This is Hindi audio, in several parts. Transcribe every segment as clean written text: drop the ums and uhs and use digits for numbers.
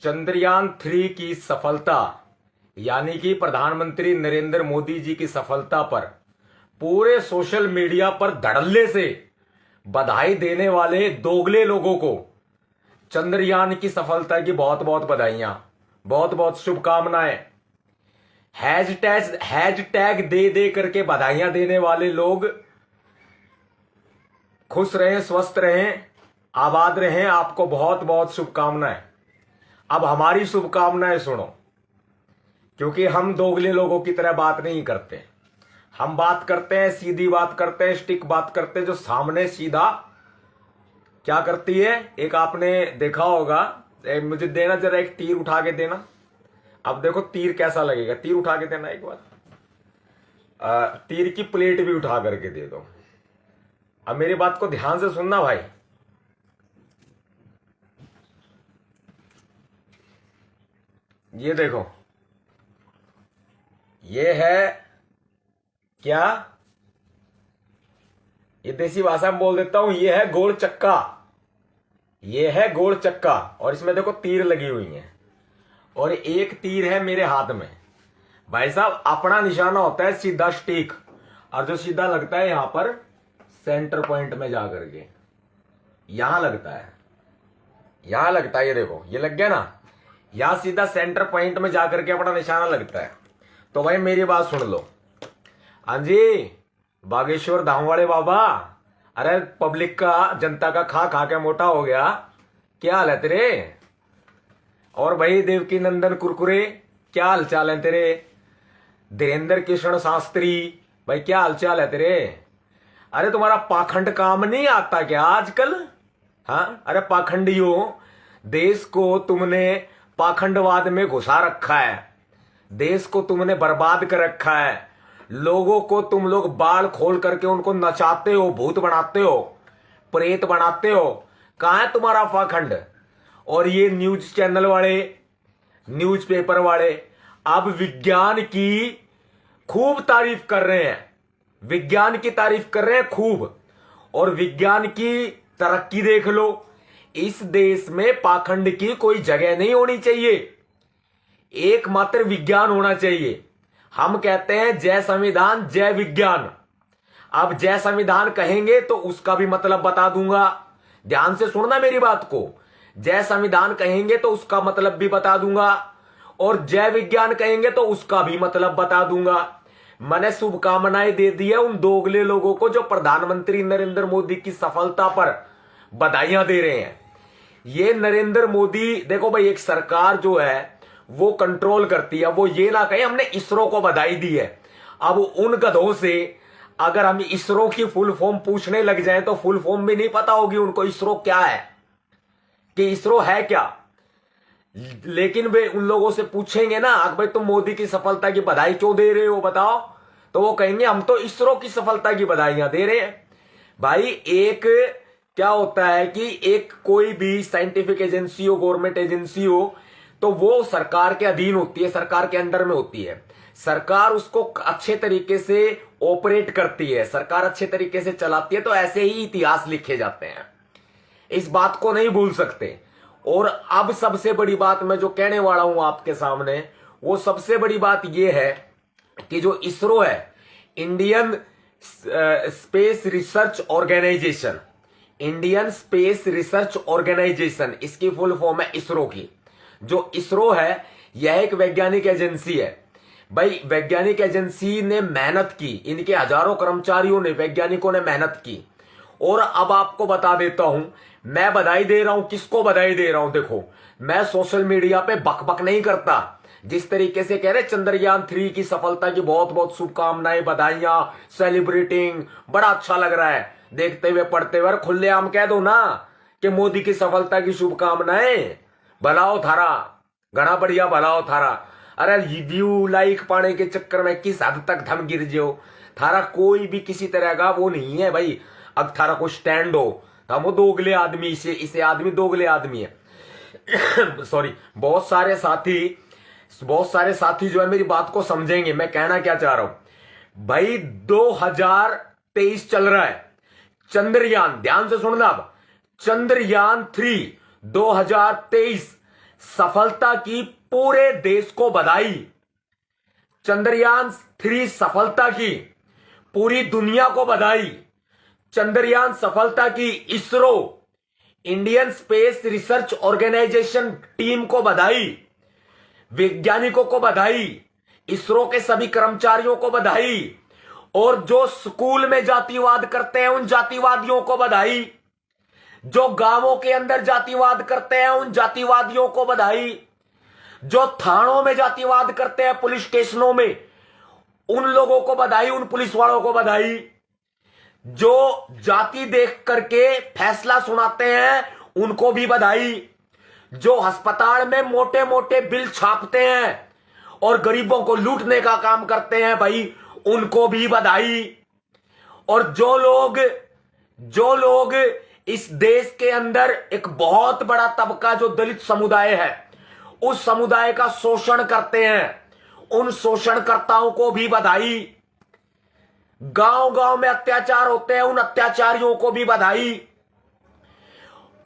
चंद्रयान 3 की सफलता यानी कि प्रधानमंत्री नरेंद्र मोदी जी की सफलता पर पूरे सोशल मीडिया पर धड़ल्ले से बधाई देने वाले दोगले लोगों को चंद्रयान की सफलता की बहुत बहुत बधाइयां, बहुत बहुत शुभकामनाएं। हैशटैग दे दे करके बधाइयां देने वाले लोग खुश रहें, स्वस्थ रहें, आबाद रहें। आपको बहुत बहुत शुभकामनाएं। अब हमारी शुभकामनाएं सुनो, क्योंकि हम दोगले लोगों की तरह बात नहीं करते। हम बात करते हैं, सीधी बात करते हैं, स्टिक बात करते हैं, जो सामने सीधा क्या करती है। एक आपने देखा होगा, मुझे देना जरा, एक तीर उठा के देना। अब देखो तीर कैसा लगेगा, तीर उठा के देना एक बार। तीर की प्लेट भी उठा करके दे दो। अब मेरी बात को ध्यान से सुनना भाई। ये देखो, ये है क्या, ये देसी भाषा में बोल देता हूं, ये है गोल चक्का। ये है गोल चक्का और इसमें देखो तीर लगी हुई है और एक तीर है मेरे हाथ में। भाई साहब, अपना निशाना होता है सीधा स्टिक, और जो सीधा लगता है यहां पर सेंटर पॉइंट में जाकर के यहां लगता है, यहां लगता है। ये देखो, ये लग गया ना, यहां सीधा सेंटर पॉइंट में जाकर के अपना निशाना लगता है। तो भाई मेरी बात सुन लो। हाँ जी, बागेश्वर धाम वाले बाबा, अरे पब्लिक का, जनता का खा खा के मोटा हो गया, क्या हाल है तेरे? और भाई देवकी नंदन कुरकुरे, क्या हालचाल है तेरे? धीरेन्द्र कृष्ण शास्त्री भाई, क्या हालचाल है तेरे? अरे तुम्हारा पाखंड काम नहीं आता क्या आजकल? हाँ, अरे पाखंडियों, देश को तुमने पाखंडवाद में घुसा रखा है, देश को तुमने बर्बाद कर रखा है। लोगों को तुम लोग बाल खोल करके उनको नचाते हो, भूत बनाते हो, प्रेत बनाते हो। कहां है तुम्हारा पाखंड? और ये न्यूज चैनल वाले, न्यूज़पेपर वाले अब विज्ञान की खूब तारीफ कर रहे हैं, विज्ञान की तारीफ कर रहे हैं खूब। और विज्ञान की तरक्की देख लो। इस देश में पाखंड की कोई जगह नहीं होनी चाहिए, एकमात्र विज्ञान होना चाहिए। हम कहते हैं जय संविधान जय विज्ञान। अब जय संविधान कहेंगे तो उसका भी मतलब बता दूंगा, ध्यान से सुनना मेरी बात को। जय संविधान कहेंगे तो उसका मतलब भी बता दूंगा, और जय विज्ञान कहेंगे तो उसका भी मतलब बता दूंगा। मैंने शुभकामनाएं दे दी है उन दोगले लोगों को जो प्रधानमंत्री नरेंद्र मोदी की सफलता पर बधाइयां दे रहे हैं। ये नरेंद्र मोदी, देखो भाई, एक सरकार जो है वो कंट्रोल करती है। वो ये ना कहे हमने इसरो को बधाई दी है। अब उन गधों से अगर हम इसरो की फुल फॉर्म पूछने लग जाएं तो फुल फॉर्म भी नहीं पता होगी उनको इसरो क्या है, कि इसरो है क्या। लेकिन वे उन लोगों से पूछेंगे ना, भाई तुम मोदी की सफलता की बधाई क्यों दे रहे हो बताओ, तो वो कहेंगे हम तो इसरो की सफलता की बधाइयां दे रहे हैं। भाई, एक क्या होता है कि एक कोई भी साइंटिफिक एजेंसी हो, गवर्नमेंट एजेंसी हो, तो वो सरकार के अधीन होती है, सरकार के अंडर में होती है। सरकार उसको अच्छे तरीके से ऑपरेट करती है, सरकार अच्छे तरीके से चलाती है। तो ऐसे ही इतिहास लिखे जाते हैं, इस बात को नहीं भूल सकते। और अब सबसे बड़ी बात मैं जो कहने वाला हूं आपके सामने, वो सबसे बड़ी बात यह है कि जो इसरो है, Indian space research Organisation, Indian space research Organisation, इसकी फुल फॉर्म है इसरो की। जो इसरो है यह एक वैज्ञानिक एजेंसी है। भाई, वैज्ञानिक एजेंसी ने मेहनत की, इनके हजारों कर्मचारियों ने, वैज्ञानिकों ने मेहनत की। और अब आपको बता देता हूं, मैं बधाई दे रहा हूं, किसको बधाई दे रहा हूं? देखो, मैं सोशल मीडिया पे बकबक नहीं करता। जिस तरीके से कह रहे चंद्रयान 3 की सफलता की बहुत बहुत शुभकामनाएं, बधाइयां, सेलिब्रेटिंग, बड़ा अच्छा लग रहा है देखते हुए पढ़ते हुए। खुलेआम कह दो ना कि मोदी की सफलता की शुभकामनाएं, भलाओ थारा, घना बढ़िया भलाओ थारा। अरे व्यू लाइक पाने के चक्कर में किस हद तक धम गिर जो, थारा कोई भी किसी तरह का वो नहीं है भाई। अब थारा को स्टैंड हो, हम वो दोगले आदमी, इसे आदमी दोगले आदमी है। सॉरी, बहुत सारे साथी जो है मेरी बात को समझेंगे मैं कहना क्या चाह रहा हूं। भाई 2023 चल रहा है, चंद्रयान, ध्यान से सुनना, अब चंद्रयान 3 2023 सफलता की पूरे देश को बधाई। चंद्रयान 3 सफलता की पूरी दुनिया को बधाई। चंद्रयान सफलता की ISRO, Indian space research organisation team को बधाई, वैज्ञानिकों को बधाई, इसरो के सभी कर्मचारियों को बधाई, और जो स्कूल में जातिवाद करते हैं उन जातिवादियों को बधाई, जो गांवों के अंदर जातिवाद करते हैं उन जातिवादियों को बधाई, जो थानों में जातिवाद करते हैं, पुलिस स्टेशनों में, उन लोगों को बधाई, उन पुलिस वालों को बधाई। जो जाति देख करके फैसला सुनाते हैं उनको भी बधाई। जो अस्पताल में मोटे मोटे बिल छापते हैं और गरीबों को लूटने का काम करते हैं भाई, उनको भी बधाई। और जो लोग इस देश के अंदर एक बहुत बड़ा तबका जो दलित समुदाय है, उस समुदाय का शोषण करते हैं, उन शोषणकर्ताओं को भी बधाई। गांव गांव में अत्याचार होते हैं, उन अत्याचारियों को भी बधाई।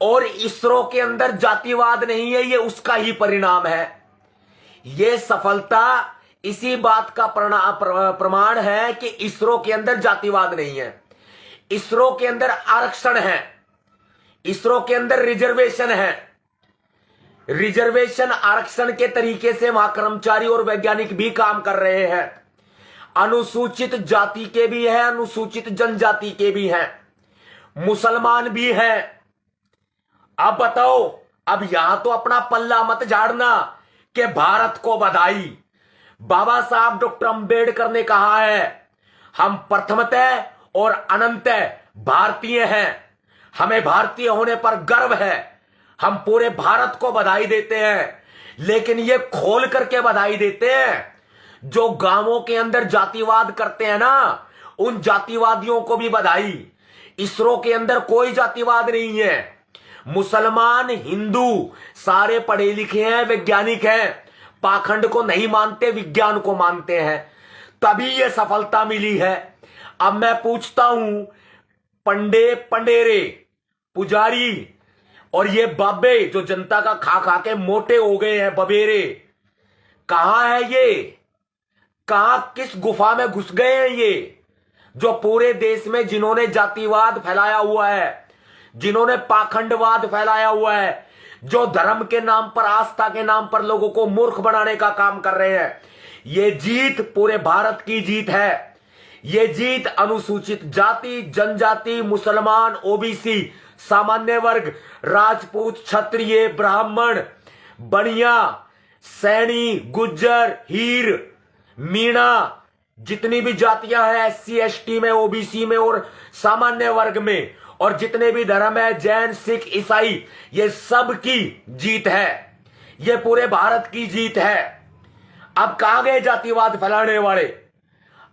और इसरो के अंदर जातिवाद नहीं है, ये उसका ही परिणाम है। ये सफलता इसी बात का प्रमाण है कि इसरो के अंदर जातिवाद नहीं है, इसरो के अंदर आरक्षण है, इसरो के अंदर रिजर्वेशन है। रिजर्वेशन आरक्षण के तरीके से वहां कर्मचारी और वैज्ञानिक भी काम कर रहे हैं। अनुसूचित जाति के भी हैं, अनुसूचित जनजाति के भी हैं, मुसलमान भी हैं। अब बताओ, अब यहां तो अपना पल्ला मत झाड़ना कि भारत को बधाई। बाबा साहब डॉक्टर अंबेडकर ने कहा है, हम प्रथमतः और अनंतः भारतीय हैं, हमें भारतीय होने पर गर्व है, हम पूरे भारत को बधाई देते हैं। लेकिन ये खोल करके बधाई देते हैं, जो गांवों के अंदर जातिवाद करते हैं ना, उन जातिवादियों को भी बधाई। इसरो के अंदर कोई जातिवाद नहीं है, मुसलमान हिंदू सारे पढ़े लिखे हैं, वैज्ञानिक हैं, पाखंड को नहीं मानते, विज्ञान को मानते हैं, तभी यह सफलता मिली है। अब मैं पूछता हूं, पंडेरे, पुजारी और ये बाबे जो जनता का खा खा के मोटे हो गए हैं, बबेरे, कहां है ये? कहां, किस गुफा में घुस गए हैं ये, जो पूरे देश में जिन्होंने जातिवाद फैलाया हुआ है, जिन्होंने पाखंडवाद फैलाया हुआ है, जो धर्म के नाम पर, आस्था के नाम पर लोगों को मूर्ख बनाने का काम कर रहे हैं। ये जीत पूरे भारत की जीत है। ये जीत अनुसूचित जाति, जनजाति, मुसलमान, ओबीसी, सामान्य वर्ग, राजपूत, क्षत्रिय, ब्राह्मण, बनिया, सैनी, गुज्जर, हीर, मीणा, जितनी भी जातियां हैं SC ST में, ओबीसी में और सामान्य वर्ग में, और जितने भी धर्म है, जैन, सिख, ईसाई, ये सब की जीत है। ये पूरे भारत की जीत है। अब कहां गए जातिवाद फैलाने वाले?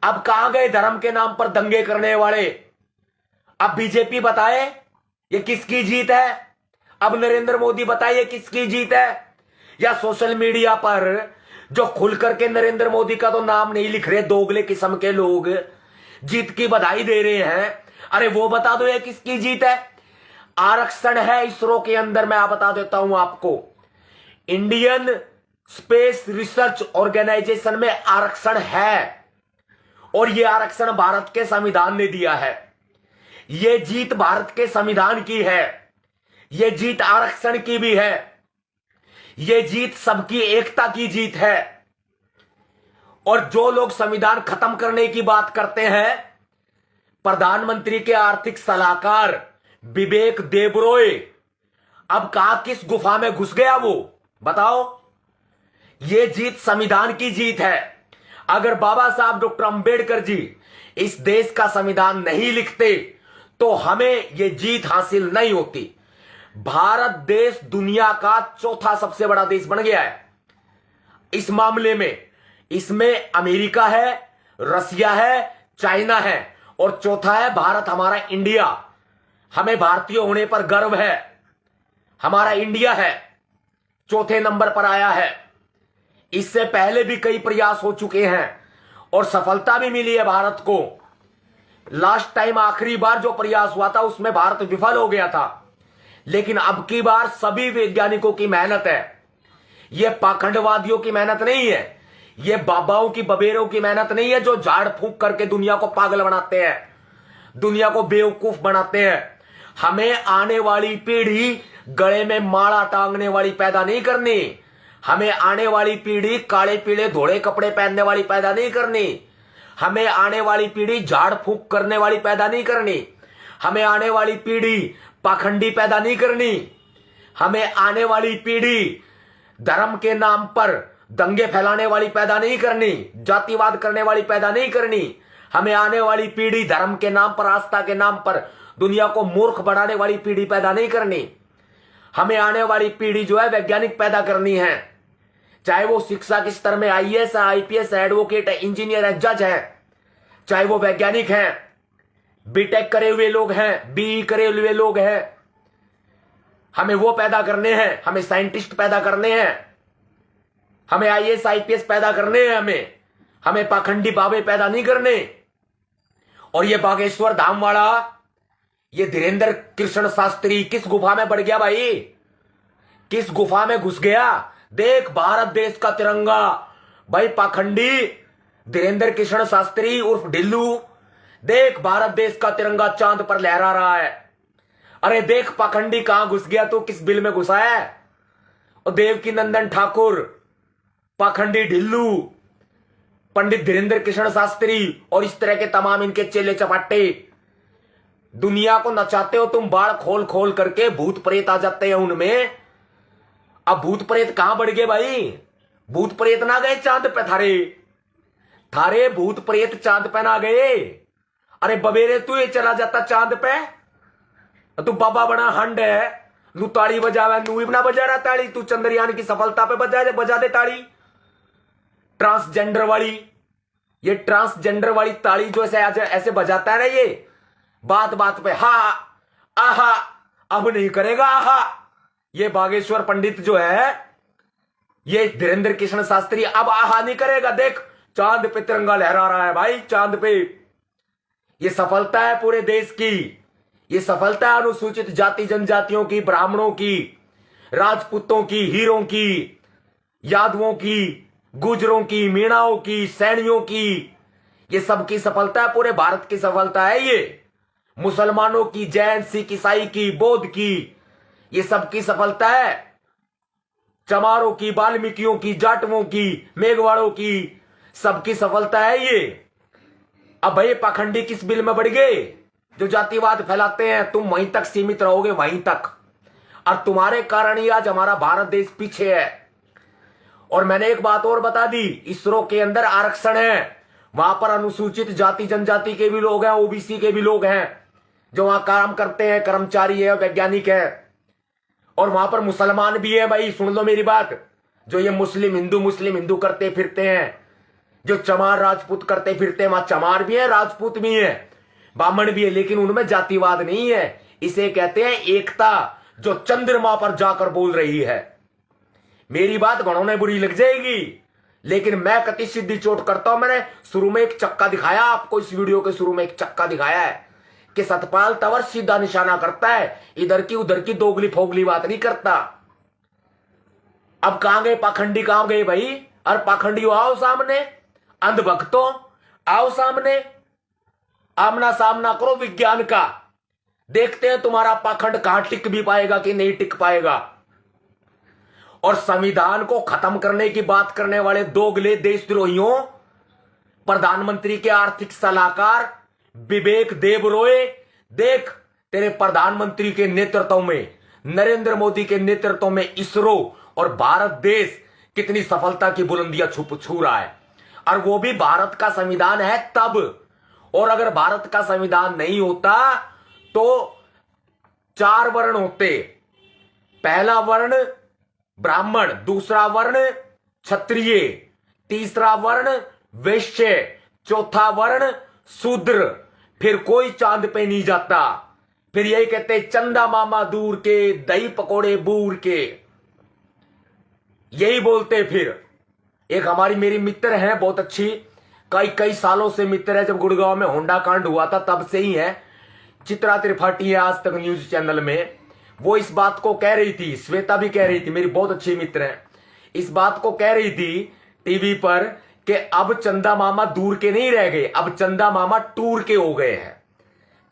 अब कहां गए धर्म के नाम पर दंगे करने वाले? अब बीजेपी बताए ये किसकी जीत है? अब नरेंद्र मोदी बताए ये किसकी जीत है? या सोशल मीडिया पर जो खुल करके नरेंद्र मोदी का तो नाम नहीं लिख रहे, दोगले किस्म के लोग जीत की बधाई दे रहे हैं, अरे वो बता दो ये किसकी जीत है? आरक्षण है इसरो के अंदर। मैं बता देता हूं आपको, इंडियन स्पेस रिसर्च ऑर्गेनाइजेशन में आरक्षण है, और यह आरक्षण भारत के संविधान ने दिया है। यह जीत भारत के संविधान की है, यह जीत आरक्षण की भी है, यह जीत सबकी एकता की जीत है। और जो लोग संविधान खत्म करने की बात करते हैं, प्रधानमंत्री के आर्थिक सलाहकार विवेक देबरॉय, अब कहा किस गुफा में घुस गया वो बताओ? ये जीत संविधान की जीत है। अगर बाबा साहब डॉक्टर अंबेडकर जी इस देश का संविधान नहीं लिखते तो हमें ये जीत हासिल नहीं होती। भारत देश दुनिया का चौथा सबसे बड़ा देश बन गया है इस मामले में। इसमें अमेरिका है, रसिया है, चाइना है, और चौथा है भारत, हमारा इंडिया। हमें भारतीय होने पर गर्व है, हमारा इंडिया है, चौथे नंबर पर आया है। इससे पहले भी कई प्रयास हो चुके हैं और सफलता भी मिली है भारत को। लास्ट टाइम आखिरी बार जो प्रयास हुआ था उसमें भारत विफल हो गया था, लेकिन अब की बार सभी वैज्ञानिकों की मेहनत है ये पाखंडवादियों की मेहनत नहीं है, ये बाबाओं की बबेरों की मेहनत नहीं है जो झाड़ फूंक करके दुनिया को पागल बनाते हैं, दुनिया को बेवकूफ बनाते हैं। हमें आने वाली पीढ़ी गले में माला टांगने वाली पैदा नहीं करनी, हमें आने वाली पीढ़ी काले पीले धोले कपड़े पहनने वाली पैदा नहीं करनी, हमें आने वाली पीढ़ी झाड़ फूंक करने वाली पैदा नहीं करनी, हमें आने वाली पीढ़ी पाखंडी पैदा नहीं करनी, हमें आने वाली पीढ़ी धर्म के नाम पर दंगे फैलाने वाली पैदा नहीं करनी, जातिवाद करने वाली पैदा नहीं करनी। हमें आने वाली पीढ़ी धर्म के नाम पर, आस्था के नाम पर दुनिया को मूर्ख बनाने वाली पीढ़ी पैदा नहीं करनी। हमें आने वाली पीढ़ी जो है वैज्ञानिक पैदा करनी है, चाहे वो शिक्षा के स्तर में आईएएस है, आईपीएस है, एडवोकेट है, इंजीनियर है, जज है, चाहे वो वैज्ञानिक हैं, बीटेक करे हुए लोग हैं, बीई करे हुए लोग हैं, हमें वो पैदा करने हैं, हमें साइंटिस्ट पैदा करने हैं, हमें आईएएस आईपीएस पैदा करने हैं, हमें पाखंडी बाबे पैदा नहीं करने। और ये बागेश्वर धाम वाला ये धीरेन्द्र कृष्ण शास्त्री किस गुफा में बढ़ गया भाई, किस गुफा में घुस गया? देख भारत देश का तिरंगा, भाई पाखंडी धीरेन्द्र कृष्ण शास्त्री उर्फ ढिल्लू, देख भारत देश का तिरंगा चांद पर लहरा रहा है। अरे देख पाखंडी कहां घुस गया, तो किस बिल में घुसा है? और देवकी नंदन ठाकुर, पाखंडी ढिल्लू, पंडित धीरेन्द्र कृष्ण शास्त्री और इस तरह के तमाम इनके चेले चपाटे दुनिया को नचाते हो तुम, बाढ़ खोल खोल करके भूत प्रेत आ जाते हैं उनमें। अब भूत प्रेत कहां बढ़ गए भाई? भूत प्रेत ना गए चांद पे, थारे थारे भूत प्रेत चांद पे ना गए। अरे बबेरे तू ये चला जाता चांद पे, तू बाबा बना हंड है, तू ताड़ी बजावे, तू भी ना बजा रहा ताड़ी, तू चंद्रयान की सफलता पे बजा दे ताड़ी। ट्रांसजेंडर वाली, ये ट्रांसजेंडर वाली ताड़ी जो ऐसे बजाता है ना, ये बात बात पे हा आहा, अब नहीं करेगा आहा। ये बागेश्वर पंडित जो है, ये धीरेन्द्र कृष्ण शास्त्री अब आहा नहीं करेगा। देख चांद पे तिरंगा लहरा रहा है भाई, चांद पे। ये सफलता है पूरे देश की, ये सफलता है अनुसूचित जाति जनजातियों की, ब्राह्मणों की, राजपूतों की, हीरों की, यादवों की, गुजरों की, मीणाओं की, सैनियों की, ये सबकी सफलता है, पूरे भारत की सफलता है। ये मुसलमानों की, जैन, सिख, ईसाई की, बौद्ध की, ये सबकी सफलता है। चमारों की, वाल्मीकियों की, जाटवों की, मेघवाड़ों की, सबकी सफलता है ये। अब भाई पाखंडी किस बिल में बढ़ गए जो जातिवाद फैलाते हैं? तुम वहीं तक सीमित रहोगे, वहीं तक, और तुम्हारे कारण ही आज हमारा भारत देश पीछे है। और मैंने एक बात और बता दी, इसरो के अंदर आरक्षण है, वहां पर अनुसूचित जाति जनजाति के भी लोग हैं, ओबीसी के भी लोग हैं जो वहां काम करते हैं, कर्मचारी है, वैज्ञानिक है, और वहां पर मुसलमान भी है। भाई सुन लो मेरी बात, जो ये मुस्लिम हिंदू करते फिरते हैं, जो चमार राजपूत करते फिरते हैं, वहां चमार भी है, राजपूत भी है, ब्राह्मण भी है, लेकिन उनमें जातिवाद नहीं है। इसे कहते हैं एकता, जो चंद्रमा पर जाकर बोल रही है। मेरी बात घणों ने बुरी लग जाएगी, लेकिन मैं कति सिद्धि चोट करता हूं। मैंने शुरू में एक चक्का दिखाया आपको, इस वीडियो के शुरू में एक चक्का दिखाया है कि सतपाल तंवर सीधा निशाना करता है, इधर की उधर की दोगली फोगली बात नहीं करता। अब कहां गए पाखंडी, कहां गए भाई? और पाखंडियों आओ सामने, अंधभक्तों आओ सामने, आमना सामना करो विज्ञान का, देखते हैं तुम्हारा पाखंड कहां टिक भी पाएगा कि नहीं टिक पाएगा। और संविधान को खत्म करने की बात करने वाले दोगले देशद्रोहियों, प्रधानमंत्री के आर्थिक सलाहकार विवेक देबरॉय, देख तेरे प्रधानमंत्री के नेतृत्व में, नरेंद्र मोदी के नेतृत्व में इसरो और भारत देश कितनी सफलता की बुलंदियां छू रहा है। और वो भी भारत का संविधान है तब, और अगर भारत का संविधान नहीं होता तो 4 वर्ण होते, पहला वर्ण ब्राह्मण, दूसरा वर्ण क्षत्रिय, तीसरा वर्ण वैश्य, चौथा वर्ण शूद्र, फिर कोई चांद पे नहीं जाता। फिर यही कहते चंदा मामा दूर के, दही पकोड़े बूर के, यही बोलते। फिर एक हमारी मेरी मित्र है बहुत अच्छी, कई सालों से मित्र है, जब गुड़गांव में होंडा कांड हुआ था तब से ही है, चित्रा त्रिपाठी है आज तक न्यूज चैनल में, वो इस बात को कह रही थी, श्वेता भी कह रही थी, मेरी बहुत अच्छी मित्र है, इस बात को कह रही थी टीवी पर कि अब चंदा मामा दूर के नहीं रह गए, अब चंदा मामा टूर के हो गए हैं,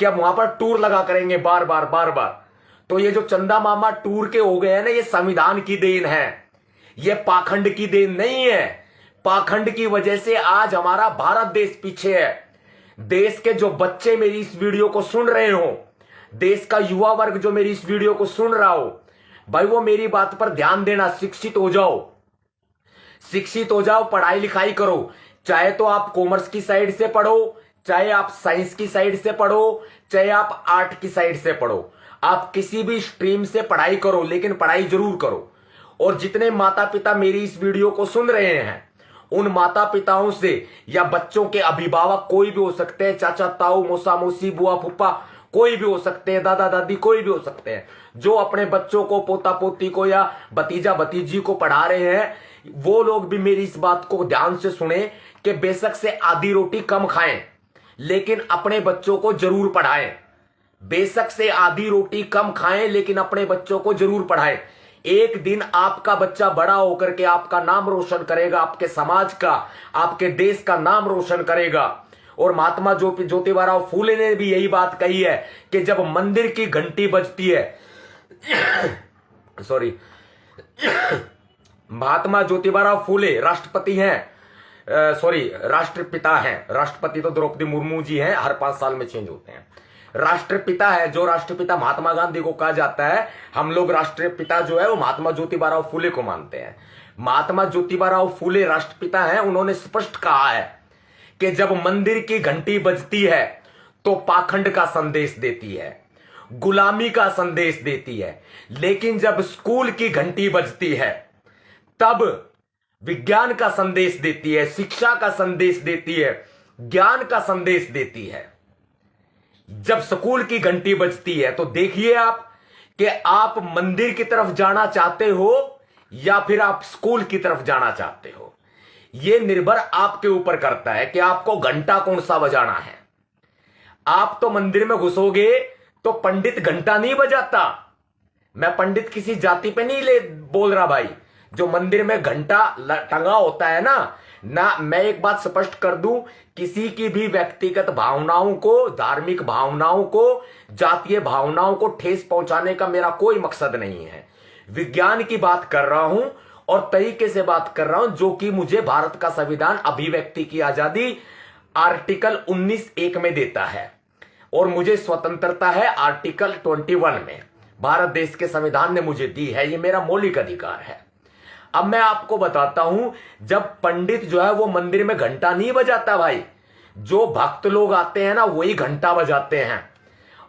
कि अब वहां पर टूर लगा करेंगे बार बार बार बार। तो ये जो चंदा मामा टूर के हो गए हैं ना, ये संविधान की देन है, ये पाखंड की देन नहीं है। पाखंड की वजह से आज हमारा भारत देश पीछे है। देश के जो बच्चे मेरी इस वीडियो को सुन रहे हो, देश का युवा वर्ग जो मेरी इस वीडियो को सुन रहा हो, भाई वो मेरी बात पर ध्यान देना, शिक्षित हो जाओ, शिक्षित हो जाओ, पढ़ाई लिखाई करो। चाहे तो आप कॉमर्स की साइड से पढ़ो, चाहे आप साइंस की साइड से पढ़ो, चाहे आप आर्ट की साइड से पढ़ो, आप किसी भी स्ट्रीम से पढ़ाई करो, लेकिन पढ़ाई जरूर करो। और जितने माता पिता मेरी इस वीडियो को सुन रहे हैं, उन माता पिताओं से या बच्चों के अभिभावक कोई भी हो सकते हैं, चाचा ताऊ मौसा मौसी बुआ फूफा कोई भी हो सकते हैं, दादा दादी कोई भी हो सकते हैं, जो अपने बच्चों को पोता पोती को या भतीजा भतीजी को पढ़ा रहे हैं, वो लोग भी मेरी इस बात को ध्यान से सुने कि बेशक से आधी रोटी कम खाएं, लेकिन अपने बच्चों को जरूर पढ़ाएं। बेशक से आधी रोटी कम खाएं, लेकिन अपने बच्चों को जरूर पढ़ाएं। एक दिन आपका बच्चा बड़ा होकर के आपका नाम रोशन करेगा, आपके समाज का, आपके देश का नाम रोशन करेगा। और महात्मा ज्योतिबा फूले ने भी यही बात कही है कि जब मंदिर की घंटी बजती है सॉरी महात्मा ज्योतिबा फूले राष्ट्रपति हैं, सॉरी राष्ट्रपिता हैं, राष्ट्रपति तो द्रौपदी मुर्मू जी हैं, हर 5 साल में चेंज होते हैं। राष्ट्रपिता है, जो राष्ट्रपिता महात्मा गांधी को कहा जाता है, हम लोग राष्ट्रपिता जो है वो महात्मा ज्योतिबा फूले को मानते हैं। महात्मा ज्योतिबा फूले राष्ट्रपिता हैं, उन्होंने स्पष्ट कहा है कि जब मंदिर की घंटी बजती है तो पाखंड का संदेश देती है, गुलामी का संदेश देती है, लेकिन जब स्कूल की घंटी बजती है तब विज्ञान का संदेश देती है, शिक्षा का संदेश देती है, ज्ञान का संदेश देती है। जब स्कूल की घंटी बजती है तो देखिए आप कि आप मंदिर की तरफ जाना चाहते हो या फिर आप स्कूल की तरफ जाना चाहते हो। यह निर्भर आपके ऊपर करता है कि आपको घंटा कौन सा बजाना है। आप तो मंदिर में घुसोगे तो पंडित घंटा नहीं बजाता। मैं पंडित किसी जाति पे नहीं ले बोल रहा भाई। जो मंदिर में घंटा टंगा होता है ना, मैं एक बात स्पष्ट कर दूं, किसी की भी व्यक्तिगत भावनाओं को, धार्मिक भावनाओं को, जातीय भावनाओं को ठेस पहुंचाने का मेरा कोई मकसद नहीं है। विज्ञान की बात कर रहा हूं और तरीके से बात कर रहा हूं जो कि मुझे भारत का संविधान अभिव्यक्ति की आजादी आर्टिकल 19(1) में देता है और मुझे स्वतंत्रता है आर्टिकल 21 में। भारत देश के संविधान ने मुझे दी है, यह मेरा मौलिक अधिकार है। अब मैं आपको बताता हूं, जब पंडित जो है वो मंदिर में घंटा नहीं बजाता भाई, जो भक्त लोग आते हैं ना वही घंटा बजाते हैं।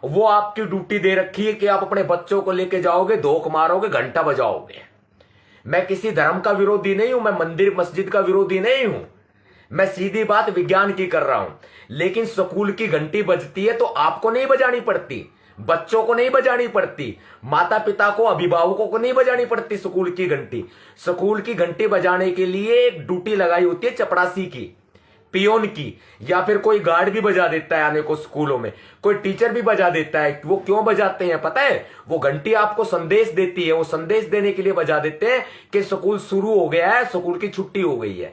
वो आपकी ड्यूटी दे रखी है कि आप अपने बच्चों को लेके जाओगे, धोख मारोगे, घंटा बजाओगे। मैं किसी धर्म का विरोधी नहीं हूं, मैं मंदिर मस्जिद का विरोधी नहीं हूं, मैं सीधी बात विज्ञान की कर रहा हूं। लेकिन स्कूल की घंटी बजती है तो आपको नहीं बजानी पड़ती, बच्चों को नहीं बजानी पड़ती, माता पिता को, अभिभावकों को नहीं बजानी पड़ती स्कूल की घंटी। स्कूल की घंटी बजाने के लिए एक ड्यूटी लगाई होती है चपरासी की, पियोन की, या फिर कोई गार्ड भी बजा देता है आने को स्कूलों में, कोई टीचर भी बजा देता है। वो क्यों बजाते हैं पता है? वो घंटी आपको संदेश देती है, वो संदेश देने के लिए बजा देते हैं कि स्कूल शुरू हो गया है, स्कूल की छुट्टी हो गई है,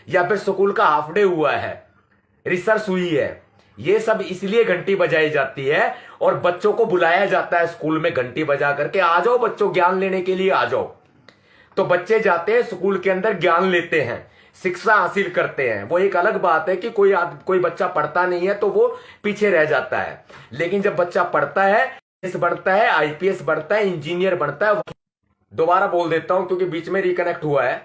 या फिर स्कूल का हाफ डे हुआ है, रिसर्च हुई है। ये सब इसलिए घंटी बजाई जाती है और बच्चों को बुलाया जाता है स्कूल में घंटी बजा करके, आ जाओ बच्चों ज्ञान लेने के लिए आ जाओ। तो बच्चे जाते हैं स्कूल के अंदर, ज्ञान लेते हैं, शिक्षा हासिल करते हैं। वो एक अलग बात है कि कोई बच्चा पढ़ता नहीं है तो वो पीछे रह जाता है, लेकिन जब बच्चा पढ़ता है, बढ़ता है, आईपीएस बढ़ता है, इंजीनियर बढ़ता है। दोबारा बोल देता हूं क्योंकि बीच में रिकनेक्ट हुआ है।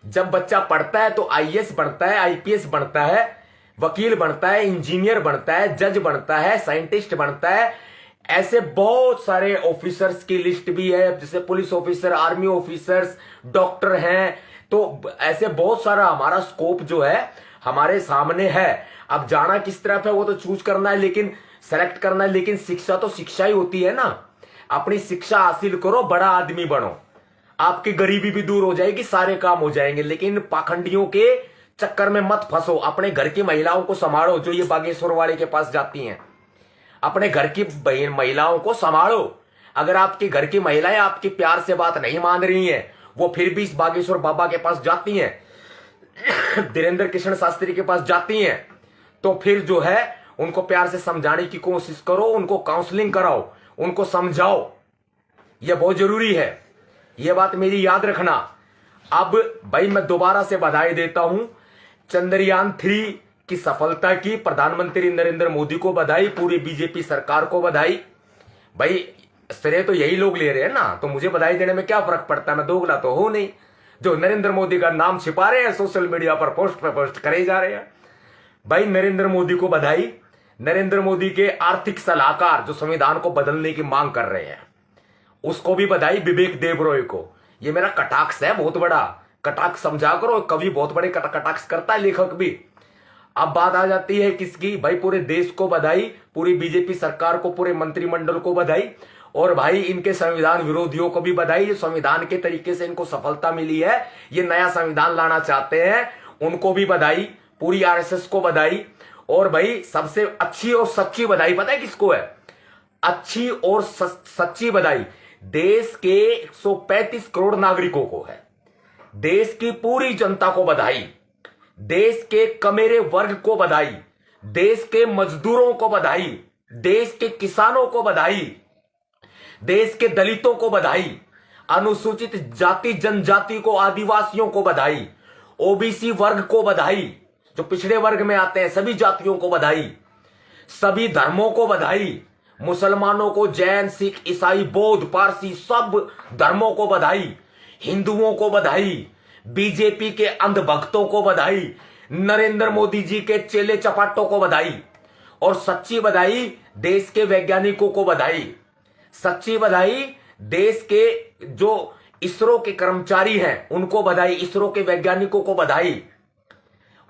जब बच्चा पढ़ता है तो आईएएस बढ़ता है, आईपीएस बढ़ता है, वकील बनता है, इंजीनियर बनता है, जज बनता है, साइंटिस्ट बनता है। ऐसे बहुत सारे ऑफिसर्स की लिस्ट भी है, जैसे police officer, army officers, doctor हैं। तो ऐसे बहुत सारा हमारा स्कोप जो है हमारे सामने है। अब जाना किस तरफ है वो तो चूज करना है, लेकिन सेलेक्ट करना है। लेकिन शिक्षा तो शिक्षा ही होती है ना। अपनी शिक्षा हासिल करो, बड़ा आदमी बनो, आपकी गरीबी भी दूर हो जाएगी, सारे काम हो जाएंगे। लेकिन पाखंडियों के चक्कर में मत फंसो। अपने घर की महिलाओं को संभालो, जो ये बागेश्वर वाले के पास जाती हैं। अपने घर की महिलाओं को संभालो। अगर आपकी घर की महिलाएं आपकी प्यार से बात नहीं मान रही हैं, वो फिर भी इस बागेश्वर बाबा के पास जाती हैं, धीरेन्द्र कृष्ण शास्त्री के पास जाती हैं, तो फिर जो है उनको प्यार से समझाने की कोशिश करो, उनको काउंसलिंग कराओ, उनको समझाओ। यह बहुत जरूरी है, यह बात मेरी याद रखना। अब भाई मैं दोबारा से बधाई देता हूं चंद्रयान-3 की सफलता की, प्रधानमंत्री नरेंद्र मोदी को बधाई, पूरी बीजेपी सरकार को बधाई। भाई श्रेय तो यही लोग ले रहे हैं ना, तो मुझे बधाई देने में क्या फर्क पड़ता है, मैं दोगला तो हूं नहीं। जो नरेंद्र मोदी का नाम छिपा रहे हैं सोशल मीडिया पर पोस्ट पे पोस्ट करे जा रहे हैं। भाई नरेंद्र मोदी को बधाई। नरेंद्र मोदी के आर्थिक सलाहकार जो संविधान को बदलने की मांग कर रहे हैं उसको भी बधाई, विवेक देबरॉय को। ये मेरा कटाक्ष है, बहुत बड़ा कटाक्ष समझा करो, कवि बहुत बड़े कटाक्ष करता है, लेखक भी। अब बात आ जाती है किसकी, भाई पूरे देश को बधाई, पूरी बीजेपी सरकार को, पूरे मंत्रिमंडल को बधाई, और भाई इनके संविधान विरोधियों को भी बधाई। जो संविधान के तरीके से इनको सफलता मिली है, ये नया संविधान लाना चाहते हैं, उनको भी बधाई, पूरी आरएसएस को बधाई। और भाई सबसे अच्छी और सच्ची बधाई पता है किसको है? अच्छी और सच्ची बधाई देश के 135 करोड़ नागरिकों को है, देश की पूरी जनता को बधाई, देश के कमेरे वर्ग को बधाई, देश के मजदूरों को बधाई, देश के किसानों को बधाई, देश के दलितों को बधाई, अनुसूचित जाति जनजाति को, आदिवासियों को बधाई, ओबीसी वर्ग को बधाई, जो पिछड़े वर्ग में आते हैं सभी जातियों को बधाई, सभी धर्मों को बधाई, मुसलमानों को, जैन, सिख, ईसाई, बौद्ध, पारसी सब धर्मों को बधाई, हिंदुओं को बधाई, बीजेपी के अंधभक्तों को बधाई, नरेंद्र मोदी जी के चेले चपाटों को बधाई, और सच्ची बधाई देश के वैज्ञानिकों को बधाई, सच्ची बधाई देश के जो इसरो के कर्मचारी हैं उनको बधाई, इसरो के वैज्ञानिकों को बधाई।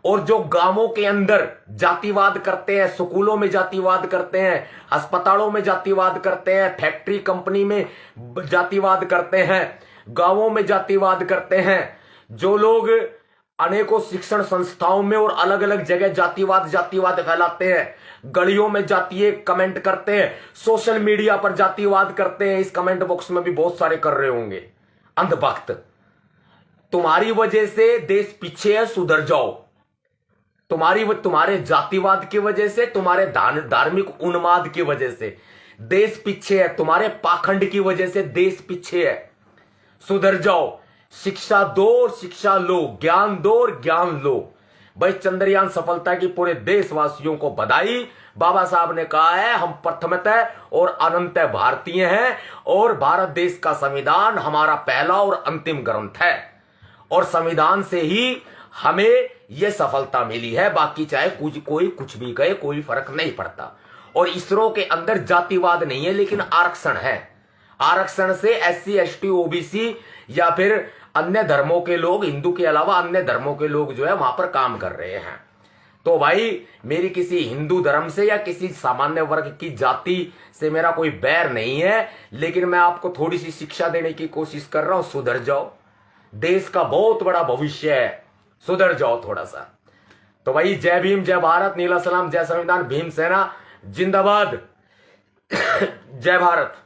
और जो गांवों के अंदर जातिवाद करते हैं, स्कूलों में जातिवाद करते हैं, अस्पतालों में जातिवाद करते हैं, फैक्ट्री कंपनी में जातिवाद करते हैं, गांवों में जातिवाद करते हैं, जो लोग अनेकों शिक्षण संस्थाओं में और अलग अलग जगह जातिवाद फैलाते हैं, गलियों में जातीय कमेंट करते हैं, सोशल मीडिया पर जातिवाद करते हैं, इस कमेंट बॉक्स में भी बहुत सारे कर रहे होंगे अंधभक्त। तुम्हारी वजह से देश पीछे है, सुधर जाओ। तुम्हारे जातिवाद की वजह से, तुम्हारे धार्मिक उन्माद की वजह से देश पीछे है, तुम्हारे पाखंड की वजह से देश पीछे है, सुधर जाओ। शिक्षा दो और शिक्षा लो, ज्ञान दो और ज्ञान लो। भाई चंद्रयान सफलता की पूरे देशवासियों को बधाई। बाबा साहब ने कहा है हम प्रथमतः और अनंतः भारतीय हैं, और भारत देश का संविधान हमारा पहला और अंतिम ग्रंथ है, और संविधान से ही हमें यह सफलता मिली है। बाकी चाहे कोई कुछ भी कहे, कोई फर्क नहीं पड़ता। और इसरो के अंदर जातिवाद नहीं है, लेकिन आरक्षण है। आरक्षण से SC ST OBC या फिर अन्य धर्मों के लोग, हिंदू के अलावा अन्य धर्मों के लोग जो है वहां पर काम कर रहे हैं। तो भाई मेरी किसी हिंदू धर्म से या किसी सामान्य वर्ग की जाति से मेरा कोई बैर नहीं है, लेकिन मैं आपको थोड़ी सी शिक्षा देने की कोशिश कर रहा हूं, सुधर जाओ। देश का बहुत बड़ा भविष्य है, सुधर जाओ थोड़ा सा। तो भाई जय भीम, जय भारत, नीला सलाम, जय संविधान, भीम सेना जिंदाबाद, जय भारत।